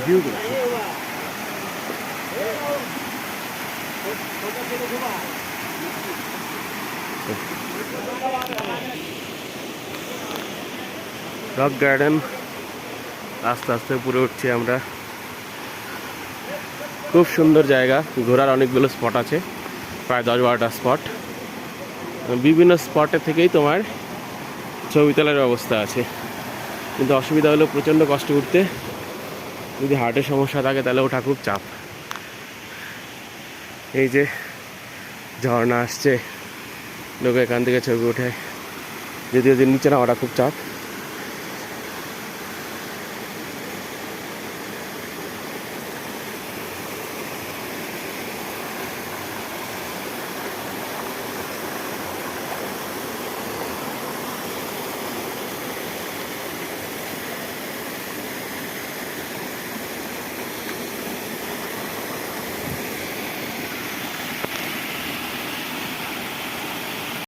ভিউগুলো। Rock garden আস্তে আস্তে উপরে উঠছি আমরা। খুব সুন্দর জায়গা, ঘোরার অনেকগুলো স্পট আছে, প্রায় 10-12টা স্পট। বিভিন্ন স্পটে থেকেই তোমার ছবি তোলার ব্যবস্থা আছে, কিন্তু অসুবিধা হলো প্রচণ্ড কষ্ট উঠতে। যদি হার্টের সমস্যা থাকে তাহলে ওঠা খুব চাপ। এই যে ঝর্ণা আসছে, লোক এখান থেকে ছবি ওঠে, যদিও যে নিচে নামাটা খুব চাপ।